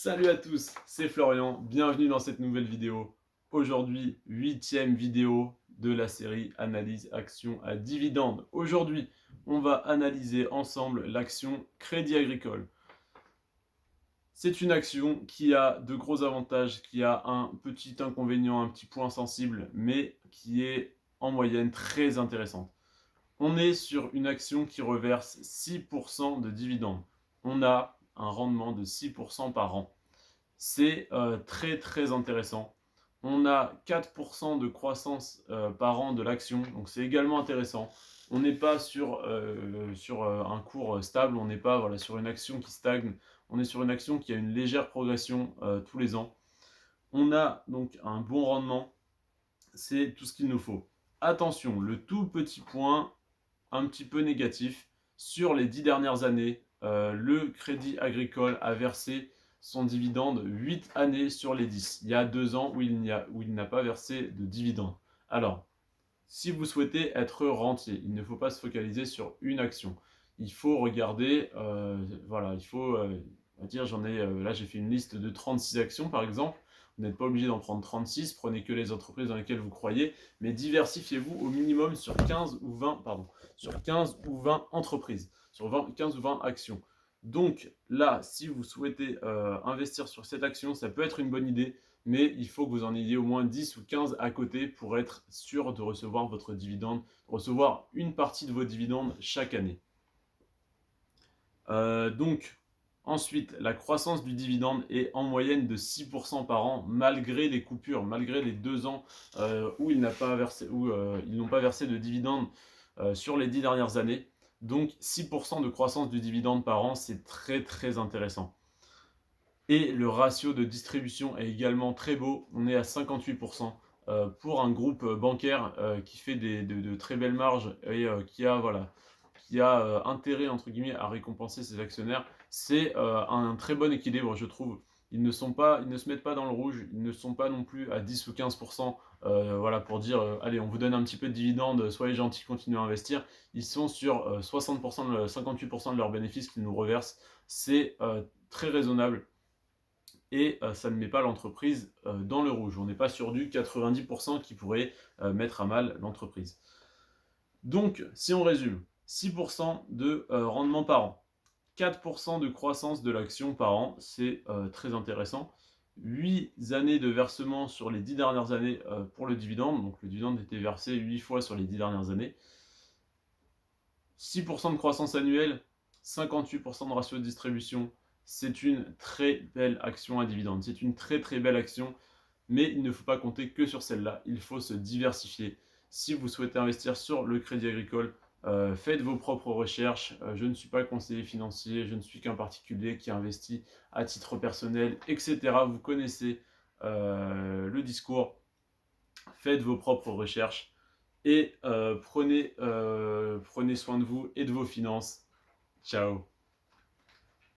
Salut à tous, c'est Florian, bienvenue dans cette nouvelle vidéo. Aujourd'hui, 8e vidéo de la série Analyse action à dividende. Aujourd'hui, on va analyser ensemble l'action Crédit Agricole. C'est une action qui a de gros avantages, qui a un petit inconvénient, un petit point sensible, mais qui est en moyenne très intéressante. On est sur une action qui reverse 6% de dividendes. On a un rendement de 6% par an. C'est très intéressant. On a 4% de croissance par an de l'action, donc c'est également intéressant. On n'est pas sur un cours stable, on n'est pas sur une action qui stagne, on est sur une action qui a une légère progression tous les ans. On a donc un bon rendement, c'est tout ce qu'il nous faut. Attention, le tout petit point un petit peu négatif, sur les 10 dernières années, le Crédit Agricole a versé son dividende 8 années sur les 10. Il y a 2 ans où il n'a pas versé de dividende. Alors, si vous souhaitez être rentier, il ne faut pas se focaliser sur une action. Il faut regarder, il faut, on va dire, là j'ai fait une liste de 36 actions par exemple. Vous n'êtes pas obligé d'en prendre 36, prenez que les entreprises dans lesquelles vous croyez, mais diversifiez-vous au minimum sur 15 ou 20, sur 15 ou 20 entreprises, sur 15 ou 20 actions. Donc là, si vous souhaitez investir sur cette action, ça peut être une bonne idée, mais il faut que vous en ayez au moins 10 ou 15 à côté pour être sûr de recevoir votre dividende, recevoir une partie de vos dividendes chaque année. Donc, ensuite, la croissance du dividende est en moyenne de 6% par an, malgré les coupures, malgré les 2 ans où ils n'ont pas versé de dividende sur les 10 dernières années. Donc, 6% de croissance du dividende par an, c'est très intéressant. Et le ratio de distribution est également très beau, on est à 58%. Pour un groupe bancaire qui fait de très belles marges et qui a intérêt entre guillemets à récompenser ses actionnaires, c'est un très bon équilibre, je trouve. Ils ne se mettent pas dans le rouge, ils ne sont pas non plus à 10 ou 15%, pour dire allez, on vous donne un petit peu de dividendes, soyez gentils, continuez à investir. Ils sont sur 60%, 58% de leurs bénéfices qu'ils nous reversent. C'est très raisonnable et ça ne met pas l'entreprise dans le rouge. On n'est pas sur du 90% qui pourrait mettre à mal l'entreprise. Donc, si on résume, 6% de rendement par an, 4% de croissance de l'action par an, c'est très intéressant. 8 années de versement sur les 10 dernières années pour le dividende, donc le dividende était versé 8 fois sur les 10 dernières années. 6% de croissance annuelle, 58% de ratio de distribution, c'est une très belle action à dividende. C'est une très belle action, mais il ne faut pas compter que sur celle-là. Il faut se diversifier. Si vous souhaitez investir sur le Crédit Agricole, faites vos propres recherches. Je ne suis pas conseiller financier, je ne suis qu'un particulier qui investit à titre personnel, etc. Vous connaissez le discours. Faites vos propres recherches et prenez soin de vous et de vos finances. Ciao.